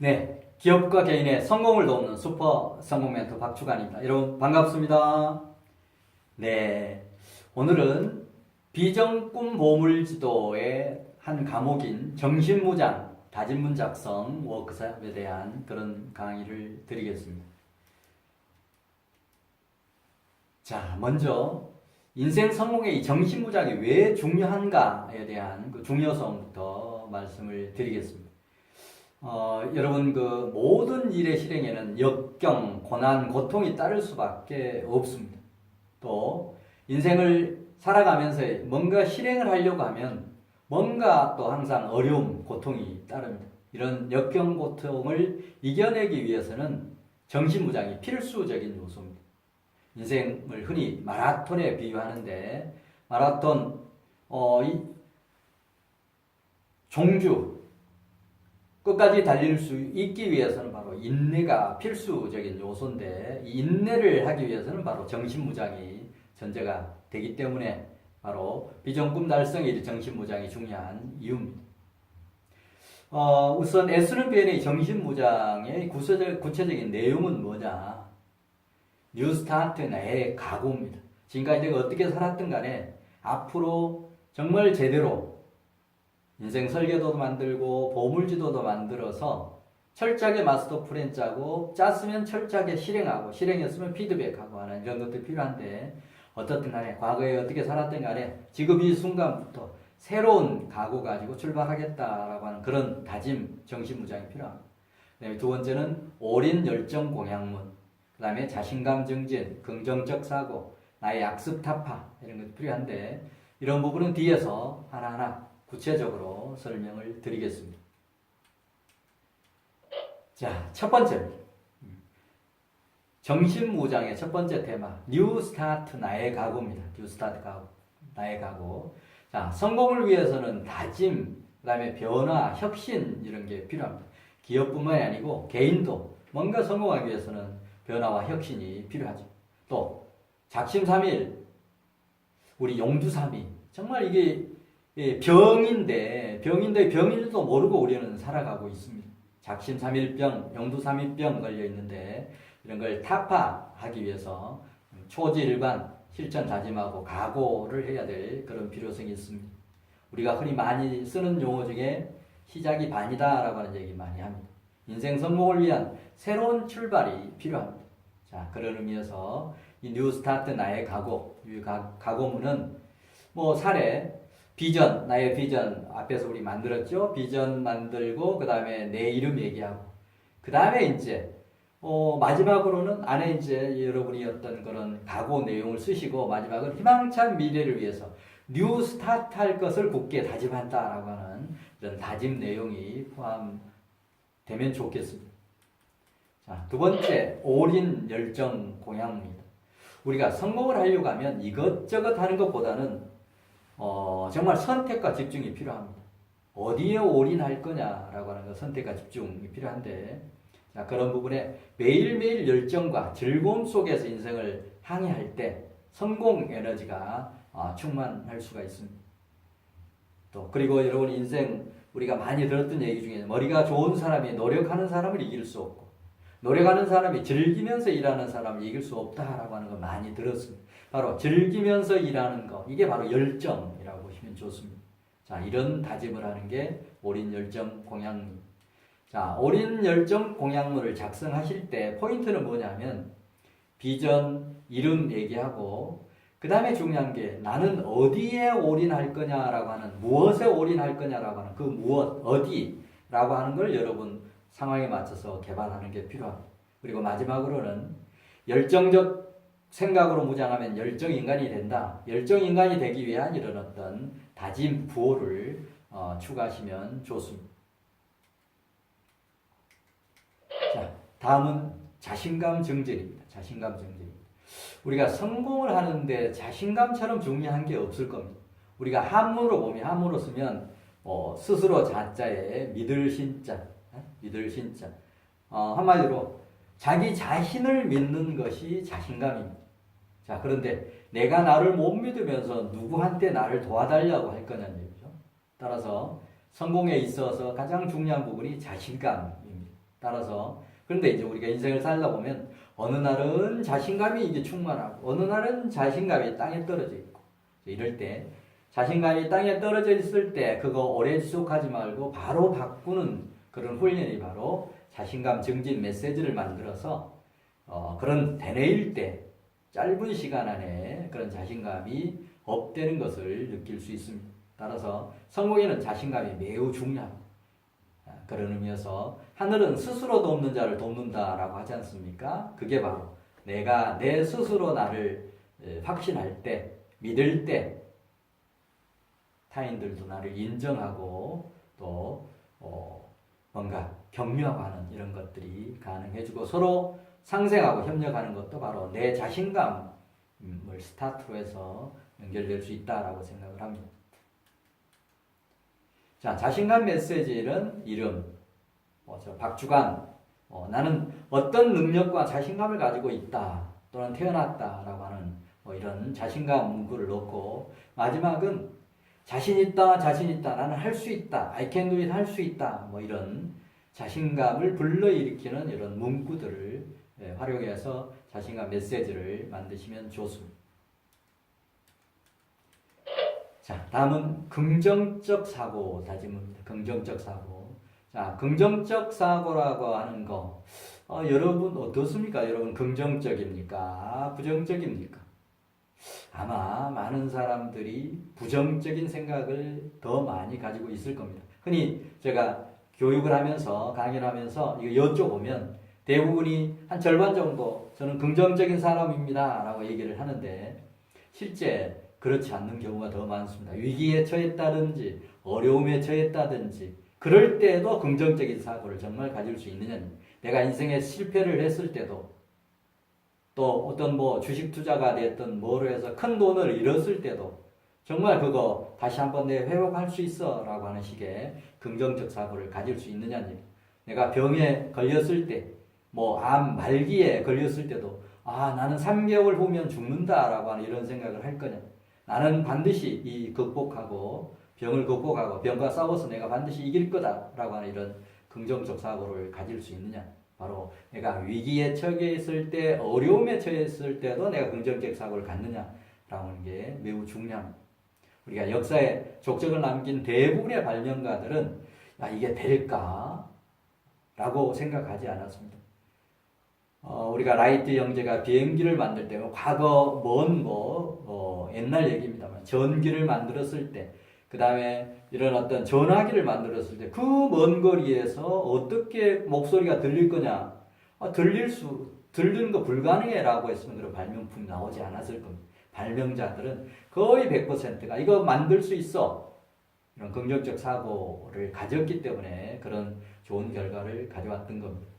네, 기업과 개인의 성공을 돕는 슈퍼 성공 멘토 박주관입니다. 여러분 반갑습니다. 네, 오늘은 비전 꿈 보물 지도의 한 과목인 정신무장, 다짐문 작성 워크숍에 대한 그런 강의를 드리겠습니다. 자, 먼저 인생 성공의 이 정신무장이 왜 중요한가에 대한 그 중요성부터 말씀을 드리겠습니다. 여러분 그 모든 일의 실행에는 역경, 고난, 고통이 따를 수밖에 없습니다. 또 인생을 살아가면서 뭔가 실행을 하려고 하면 뭔가 또 항상 어려움, 고통이 따릅니다. 이런 역경, 고통을 이겨내기 위해서는 정신무장이 필수적인 요소입니다. 인생을 흔히 마라톤에 비유하는데 마라톤 이 종주 끝까지 달릴 수 있기 위해서는 바로 인내가 필수적인 요소인데 이 인내를 하기 위해서는 바로 정신무장이 전제가 되기 때문에 바로 비전 꿈 달성에 정신무장이 중요한 이유입니다. 우선 애쓰는 비엔의 정신무장의 구체적인 내용은 뭐냐? 뉴 스타트 나의 각오입니다. 지금까지 내가 어떻게 살았든 간에 앞으로 정말 제대로 인생 설계도도 만들고 보물지도도 만들어서 철저하게 마스터 플랜 짜고 짰으면 철저하게 실행하고 실행했으면 피드백하고 하는 이런 것들이 필요한데 어떻든 간에 과거에 어떻게 살았든 간에 지금 이 순간부터 새로운 각오 가지고 출발하겠다라고 하는 그런 다짐 정신무장이 필요합니다. 그다음에 두 번째는 올인 열정 공약문, 그 다음에 자신감 증진, 긍정적 사고, 나의 악습 타파 이런 것도 필요한데 이런 부분은 뒤에서 하나하나 구체적으로 설명을 드리겠습니다. 자, 첫 번째입니다. 정신무장의 첫 번째 테마, 뉴 스타트 나의 각오입니다. 뉴 스타트 각오, 나의 각오. 자, 성공을 위해서는 다짐, 그 다음에 변화, 혁신 이런 게 필요합니다. 기업뿐만이 아니고 개인도 뭔가 성공하기 위해서는 변화와 혁신이 필요하죠. 또 작심삼일, 우리 용두삼이 정말 이게 병인데 병인지도 모르고 우리는 살아가고 있습니다. 작심삼일병, 용두삼일병 걸려 있는데 이런 걸 타파하기 위해서 초지일관, 실천 다짐하고 각오를 해야 될 그런 필요성이 있습니다. 우리가 흔히 많이 쓰는 용어 중에 시작이 반이다라고 하는 얘기 많이 합니다. 인생 성공을 위한 새로운 출발이 필요합니다. 자, 그런 의미에서 이 뉴 스타트 나의 각오, 이 각오문은 뭐 사례 비전, 나의 비전 앞에서 우리 만들었죠. 비전 만들고 그 다음에 내 이름 얘기하고 그 다음에 이제 마지막으로는 안에 이제 여러분이 어떤 그런 각오 내용을 쓰시고 마지막은 희망찬 미래를 위해서 뉴 스타트 할 것을 굳게 다짐한다라고 하는 이런 다짐 내용이 포함되면 좋겠습니다. 자, 두 번째 올인 열정 공약입니다. 우리가 성공을 하려고 하면 이것저것 하는 것보다는 정말 선택과 집중이 필요합니다. 어디에 올인할 거냐라고 하는 것 선택과 집중이 필요한데 자, 그런 부분에 매일매일 열정과 즐거움 속에서 인생을 항해할 때 성공 에너지가 충만할 수가 있습니다. 또 그리고 여러분 인생 우리가 많이 들었던 얘기 중에 머리가 좋은 사람이 노력하는 사람을 이길 수 없고 노력하는 사람이 즐기면서 일하는 사람을 이길 수 없다라고 하는 거 많이 들었습니다. 바로 즐기면서 일하는 거, 이게 바로 열정이라고 보시면 좋습니다. 자, 이런 다짐을 하는 게 올인 열정 공약문. 자, 올인 열정 공약문을 작성하실 때 포인트는 뭐냐면 비전, 이름 얘기하고 그 다음에 중요한 게 나는 어디에 올인할 거냐라고 하는 무엇에 올인할 거냐라고 하는 그 무엇, 어디라고 하는 걸 여러분 상황에 맞춰서 개발하는 게 필요합니다. 그리고 마지막으로는 열정적 생각으로 무장하면 열정인간이 된다. 열정인간이 되기 위한 이런 어떤 다짐 구호를 추가하시면 좋습니다. 자, 다음은 자신감 증진입니다. 자신감 증진. 우리가 성공을 하는데 자신감처럼 중요한 게 없을 겁니다. 우리가 한문으로 보면 한문으로 쓰면 스스로 자자에 믿을 신자, 믿을 신자. 한마디로 자기 자신을 믿는 것이 자신감입니다. 자, 그런데 내가 나를 못 믿으면서 누구한테 나를 도와달라고 할 거냐는 얘기죠. 따라서 성공에 있어서 가장 중요한 부분이 자신감입니다. 따라서 그런데 이제 우리가 인생을 살다 보면 어느 날은 자신감이 이게 충만하고 어느 날은 자신감이 땅에 떨어져 있고 이럴 때 자신감이 땅에 떨어져 있을 때 그거 오래 지속하지 말고 바로 바꾸는 그런 훈련이 바로 자신감 증진 메시지를 만들어서 그런 대뇌일 때 짧은 시간 안에 그런 자신감이 업되는 것을 느낄 수 있습니다. 따라서 성공에는 자신감이 매우 중요합니다. 그런 의미에서 하늘은 스스로 돕는 자를 돕는다라고 하지 않습니까? 그게 바로 내가 내 스스로 나를 확신할 때, 믿을 때 타인들도 나를 인정하고 또 뭔가 격려하는 이런 것들이 가능해지고 서로 상생하고 협력하는 것도 바로 내 자신감을 스타트로 해서 연결될 수 있다라고 생각을 합니다. 자, 자신감 메시지는 이름, 박주관, 나는 어떤 능력과 자신감을 가지고 있다 또는 태어났다라고 하는 이런 자신감 문구를 넣고 마지막은 자신 있다, 나는 할 수 있다, I can do it, 할 수 있다, 이런 자신감을 불러일으키는 이런 문구들을 활용해서 자신감 메시지를 만드시면 좋습니다. 자, 다음은 긍정적 사고 다짐입니다. 긍정적 사고. 자, 긍정적 사고라고 하는 거, 여러분 어떻습니까? 여러분 긍정적입니까? 부정적입니까? 아마 많은 사람들이 부정적인 생각을 더 많이 가지고 있을 겁니다. 흔히 제가 교육을 하면서, 강의를 하면서 이거 여쭤보면 대부분이 한 절반 정도 저는 긍정적인 사람입니다 라고 얘기를 하는데 실제 그렇지 않는 경우가 더 많습니다. 위기에 처했다든지 어려움에 처했다든지 그럴 때도 긍정적인 사고를 정말 가질 수 있느냐, 내가 인생에 실패를 했을 때도 또 어떤 주식 투자가 됐든 뭐로 해서 큰 돈을 잃었을 때도 정말 그거 다시 한번 내 회복할 수 있어 라고 하는 식의 긍정적 사고를 가질 수 있느냐니, 내가 병에 걸렸을 때 암 말기에 걸렸을 때도 나는 3개월 후면 죽는다 라고 하는 이런 생각을 할 거냐, 나는 반드시 병을 극복하고 병과 싸워서 내가 반드시 이길 거다 라고 하는 이런 긍정적 사고를 가질 수 있느냐, 바로 내가 위기에 처해 있을 때, 어려움에 처했을 때도 내가 긍정적 사고를 갖느냐라고 하는 게 매우 중요합니다. 우리가 역사에 족적을 남긴 대부분의 발명가들은 이게 될까? 라고 생각하지 않았습니다. 우리가 라이트 형제가 비행기를 만들 때, 과거 옛날 얘기입니다만, 전기를 만들었을 때, 그 다음에 이런 어떤 전화기를 만들었을 때, 그 먼 거리에서 어떻게 목소리가 들릴 거냐? 들리는 거 불가능해 라고 했으면 그런 발명품이 나오지 않았을 겁니다. 발명자들은 거의 100%가 이거 만들 수 있어, 이런 긍정적 사고를 가졌기 때문에 그런 좋은 결과를 가져왔던 겁니다.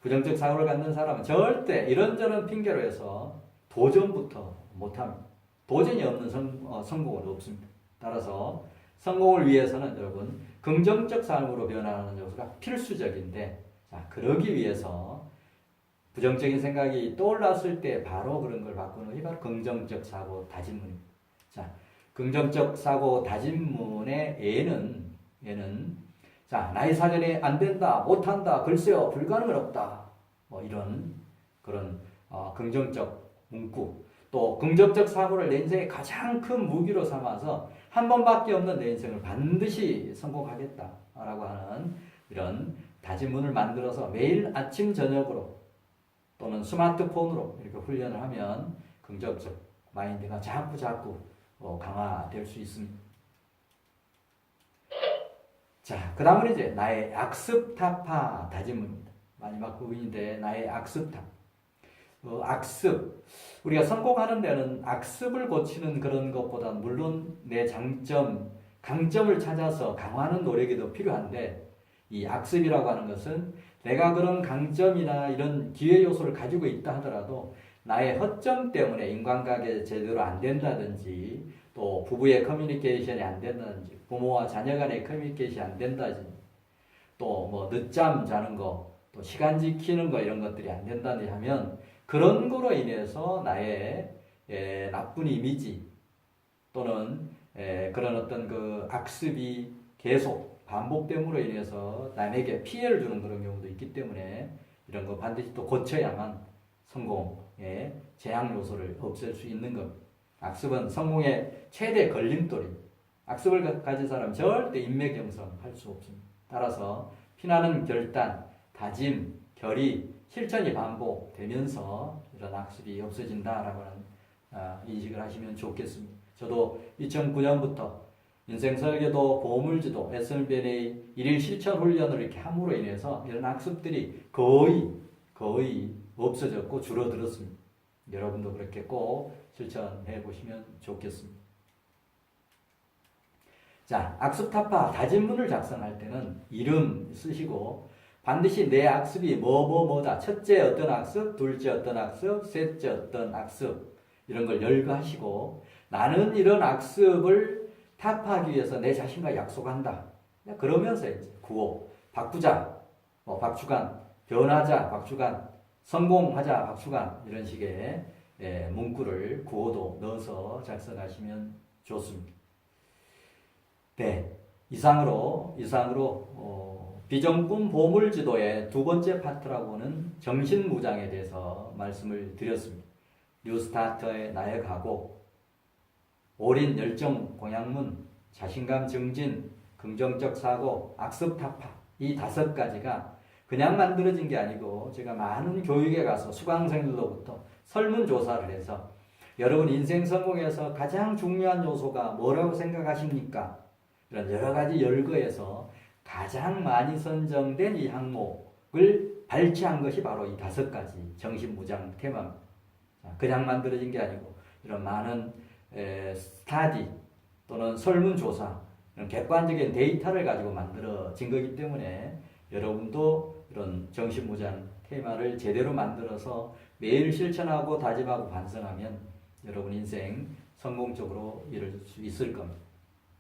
부정적 사고를 갖는 사람은 절대 이런저런 핑계로 해서 도전부터 못합니다. 도전이 없는 성공은 없습니다. 따라서 성공을 위해서는 여러분 긍정적 삶으로 변화하는 요소가 필수적인데, 자, 그러기 위해서 부정적인 생각이 떠올랐을 때 바로 그런 걸 바꾸는 게 바로 긍정적 사고 다짐문입니다. 자, 긍정적 사고 다짐문의 예는 자, 나의 사전에 안 된다, 못한다, 글쎄요, 불가능은 없다, 이런 그런 긍정적 문구, 또 긍정적 사고를 내 인생의 가장 큰 무기로 삼아서 한 번밖에 없는 내 인생을 반드시 성공하겠다라고 하는 이런 다짐문을 만들어서 매일 아침 저녁으로 또는 스마트폰으로 이렇게 훈련을 하면 긍정적 마인드가 자꾸 강화될 수 있습니다. 자, 그 다음은 이제 나의 악습타파 다짐문입니다. 마지막 부분인데, 나의 악습타. 악습. 우리가 성공하는 데는 악습을 고치는 그런 것보다 물론 내 강점을 찾아서 강화하는 노력이 더 필요한데, 이 악습이라고 하는 것은 내가 그런 강점이나 이런 기회 요소를 가지고 있다 하더라도 나의 허점 때문에 인간관계 제대로 안 된다든지, 또 부부의 커뮤니케이션이 안 된다든지, 부모와 자녀 간의 커뮤니케이션이 안 된다든지, 또 늦잠 자는 거, 또 시간 지키는 거, 이런 것들이 안 된다든지 하면 그런 거로 인해서 나의 나쁜 이미지 또는 그런 어떤 그 악습이 계속 반복됨으로 인해서 남에게 피해를 주는 그런 경우도 있기 때문에 이런 거 반드시 또 고쳐야만 성공의 제약 요소를 없앨 수 있는 겁니다. 악습은 성공의 최대 걸림돌이. 악습을 가진 사람은 절대 인맥형성할 수 없습니다. 따라서 피나는 결단, 다짐, 결의, 실천이 반복되면서 이런 악습이 없어진다라고 하는 인식을 하시면 좋겠습니다. 저도 2009년부터 인생 설계도, 보물지도, SNBNA 일일 실천 훈련을 이렇게 함으로 인해서 이런 악습들이 거의 없어졌고 줄어들었습니다. 여러분도 그렇게 꼭 실천해 보시면 좋겠습니다. 자, 악습 타파 다짐문을 작성할 때는 이름 쓰시고 반드시 내 악습이 뭐다. 첫째 어떤 악습, 둘째 어떤 악습, 셋째 어떤 악습 이런 걸 열거하시고 나는 이런 악습을 타파하기 위해서 내 자신과 약속한다. 그러면서 이제 구호, 바꾸자, 박주간, 변하자, 박주간, 성공하자, 박주간 이런 식의 문구를 구호도 넣어서 작성하시면 좋습니다. 네, 이상으로 비전꿈 보물지도의 두 번째 파트라고는 정신무장에 대해서 말씀을 드렸습니다. 뉴스타트의 나의 각오, 올인 열정 공약문, 자신감 증진, 긍정적 사고, 악습 타파 이 5가지가 그냥 만들어진 게 아니고 제가 많은 교육에 가서 수강생들로부터 설문조사를 해서 여러분 인생 성공에서 가장 중요한 요소가 뭐라고 생각하십니까? 이런 여러 가지 열거에서 가장 많이 선정된 이 항목을 발췌한 것이 바로 이 5가지 정신무장 테마입니다. 그냥 만들어진 게 아니고 이런 많은 스타디 또는 설문조사 이런 객관적인 데이터를 가지고 만들어진 거기 때문에 여러분도 이런 정신무장 테마를 제대로 만들어서 매일 실천하고 다짐하고 반성하면 여러분 인생 성공적으로 이룰 수 있을 겁니다.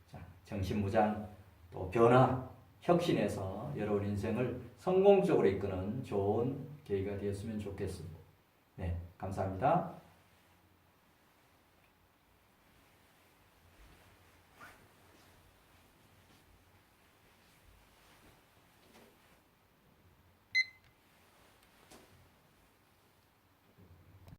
자, 정신무장 또 변화 혁신에서 여러분 인생을 성공적으로 이끄는 좋은 계기가 되었으면 좋겠습니다. 네, 감사합니다.